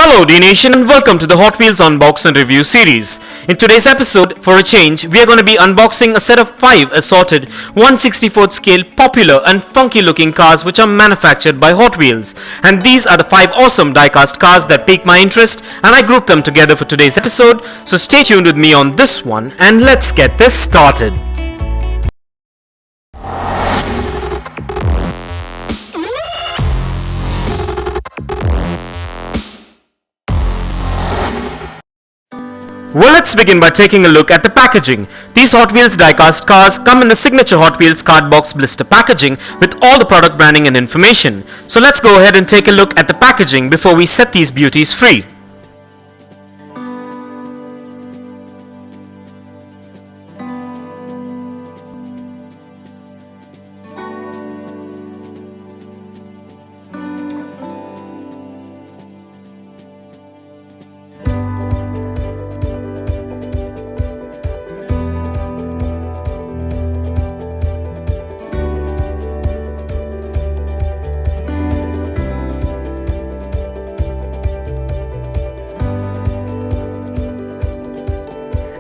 Hello Dnation and welcome to the Hot Wheels Unbox and Review series. In today's episode, for a change, we are going to be unboxing a set of 5 assorted 1/64th scale popular and funky looking cars which are manufactured by Hot Wheels. And these are the 5 awesome diecast cars that piqued my interest and I grouped them together for today's episode. So stay tuned with me on this one and let's get this started. Well, let's begin by taking a look at the packaging. These Hot Wheels diecast cars come in the signature Hot Wheels cardbox blister packaging with all the product branding and information. So let's go ahead and take a look at the packaging before we set these beauties free.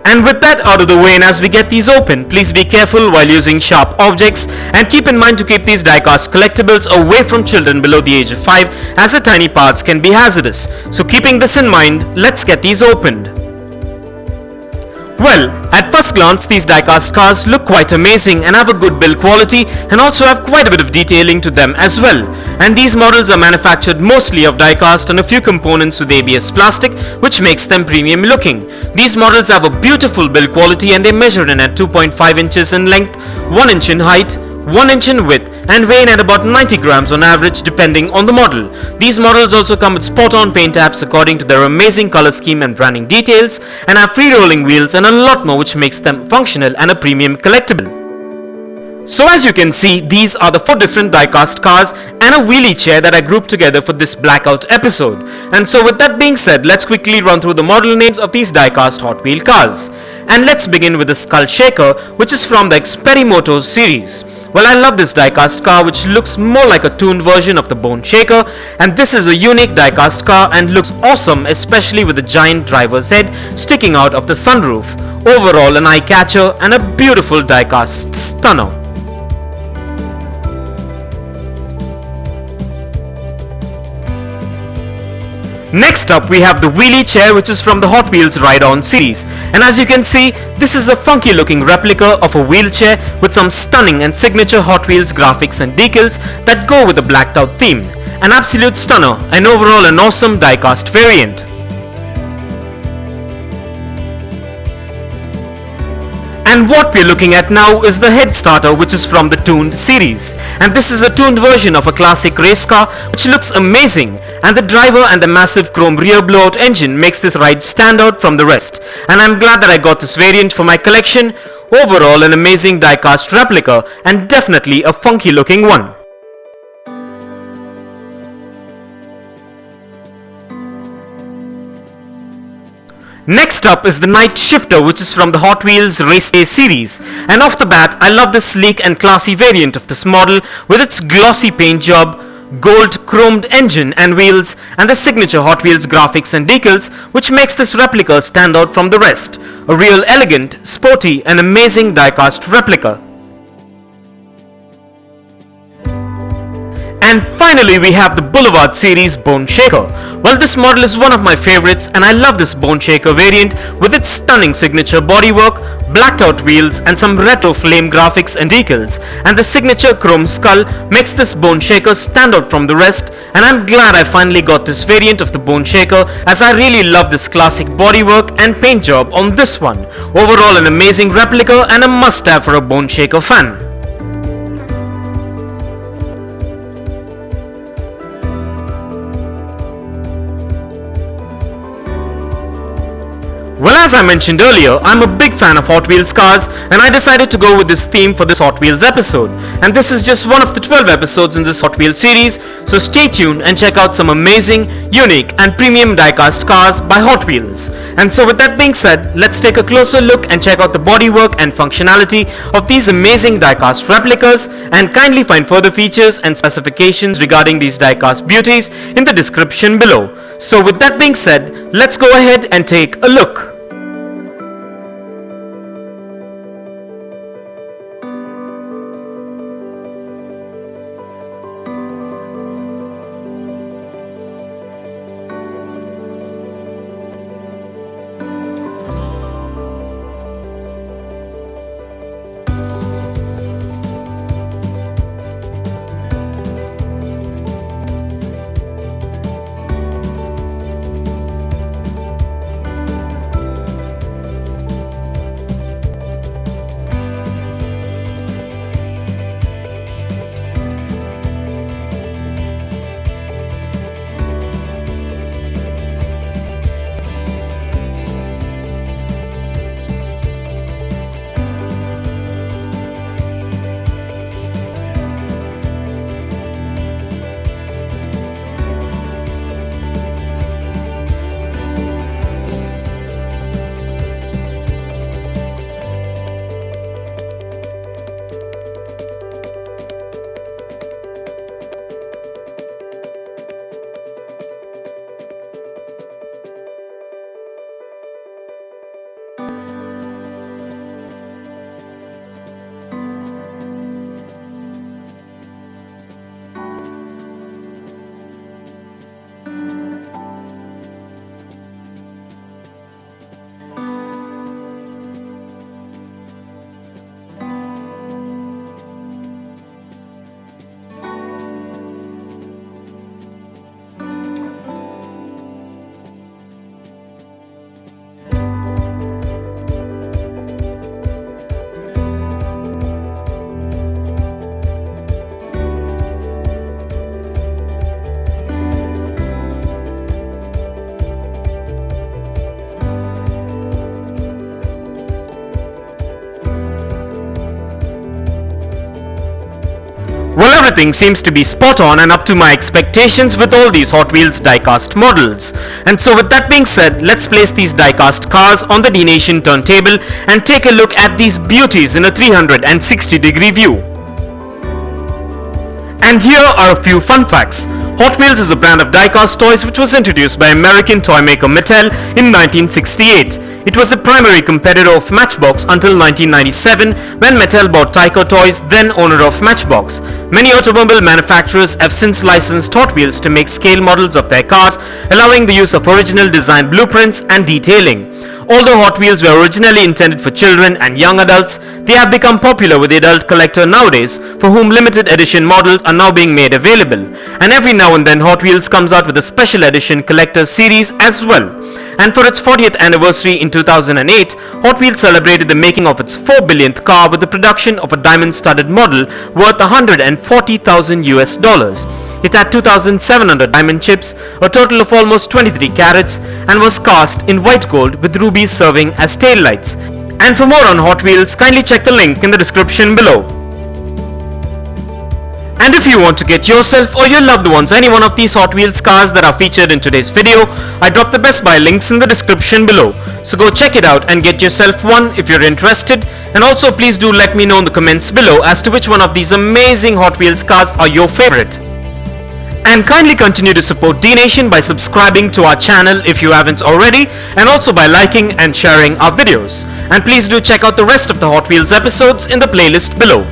And with that out of the way, and as we get these open, please be careful while using sharp objects and keep in mind to keep these diecast collectibles away from children below the age of 5 as the tiny parts can be hazardous. So keeping this in mind, let's get these opened. Well, at first glance, these diecast cars look quite amazing and have a good build quality and also have quite a bit of detailing to them as well. And these models are manufactured mostly of diecast and a few components with ABS plastic, which makes them premium looking. These models have a beautiful build quality and they measure in at 2.5 inches in length, 1 inch in height, 1 inch in width and weigh in at about 90 grams on average depending on the model. These models also come with spot-on paint apps according to their amazing color scheme and branding details and have free rolling wheels and a lot more which makes them functional and a premium collectible. So as you can see, these are the 4 different diecast cars and a wheelie chair that I grouped together for this blackout episode. And so with that being said, let's quickly run through the model names of these diecast Hot Wheel cars. And let's begin with the Skullshaker, which is from the Experimento series. Well, I love this diecast car which looks more like a tuned version of the Boneshaker, and this is a unique diecast car and looks awesome, especially with the giant driver's head sticking out of the sunroof. Overall an eye catcher and a beautiful diecast stunner. Next up we have the wheelie chair, which is from the Hot Wheels Ride-On series, and as you can see, this is a funky looking replica of a wheelchair with some stunning and signature Hot Wheels graphics and decals that go with the blacked out theme. An absolute stunner and overall an awesome diecast variant. And what we're looking at now is the headstarter, which is from the Tuned series. And this is a tuned version of a classic race car which looks amazing. And the driver and the massive chrome rear blowout engine makes this ride stand out from the rest. And I'm glad that I got this variant for my collection. Overall an amazing diecast replica and definitely a funky looking one. Next up is the Nightshifter, which is from the Hot Wheels Race Day series, and off the bat I love this sleek and classy variant of this model with its glossy paint job, gold chromed engine and wheels and the signature Hot Wheels graphics and decals which makes this replica stand out from the rest. A real elegant, sporty and amazing diecast replica. And finally we have the Boulevard series Boneshaker. Well, this model is one of my favorites and I love this Boneshaker variant with its stunning signature bodywork, blacked out wheels and some retro flame graphics and decals, and the signature chrome skull makes this Boneshaker stand out from the rest, and I'm glad I finally got this variant of the Boneshaker as I really love this classic bodywork and paint job on this one. Overall an amazing replica and a must have for a Boneshaker fan. Well, as I mentioned earlier, I'm a big fan of Hot Wheels cars, and I decided to go with this theme for this Hot Wheels episode. And this is just one of the 12 episodes in this Hot Wheels series, so stay tuned and check out some amazing, unique and premium diecast cars by Hot Wheels. And so with that being said, let's take a closer look and check out the bodywork and functionality of these amazing diecast replicas, and kindly find further features and specifications regarding these diecast beauties in the description below. So with that being said, let's go ahead and take a look. Well, everything seems to be spot on and up to my expectations with all these Hot Wheels diecast models. And so with that being said, let's place these diecast cars on the Dnation turntable and take a look at these beauties in a 360-degree view. And here are a few fun facts. Hot Wheels is a brand of diecast toys which was introduced by American toy maker Mattel in 1968. It was the primary competitor of Matchbox until 1997 when Mattel bought Tyco Toys, then owner of Matchbox. Many automobile manufacturers have since licensed Hot Wheels to make scale models of their cars, allowing the use of original design blueprints and detailing. Although Hot Wheels were originally intended for children and young adults, they have become popular with the adult collector nowadays, for whom limited edition models are now being made available. And every now and then Hot Wheels comes out with a special edition collector series as well. And for its 40th anniversary in 2008, Hot Wheels celebrated the making of its 4 billionth car with the production of a diamond-studded model worth $140,000. It had 2,700 diamond chips, a total of almost 23 carats, and was cast in white gold with rubies serving as taillights. And for more on Hot Wheels, kindly check the link in the description below. And if you want to get yourself or your loved ones any one of these Hot Wheels cars that are featured in today's video, I dropped the Best Buy links in the description below. So go check it out and get yourself one if you're interested. And also please do let me know in the comments below as to which one of these amazing Hot Wheels cars are your favorite. And kindly continue to support Dnation by subscribing to our channel if you haven't already, and also by liking and sharing our videos. And please do check out the rest of the Hot Wheels episodes in the playlist below.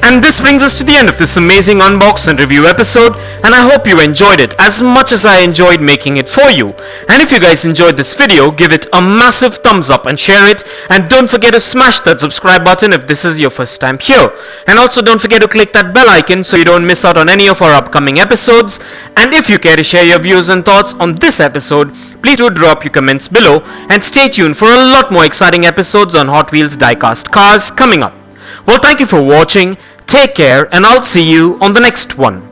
And this brings us to the end of this amazing unbox and review episode, and I hope you enjoyed it as much as I enjoyed making it for you. And if you guys enjoyed this video, give it a massive thumbs up and share it, and don't forget to smash that subscribe button if this is your first time here. And also don't forget to click that bell icon so you don't miss out on any of our upcoming episodes. And if you care to share your views and thoughts on this episode, please do drop your comments below, and stay tuned for a lot more exciting episodes on Hot Wheels diecast cars coming up. Well, thank you for watching. Take care, and I'll see you on the next one.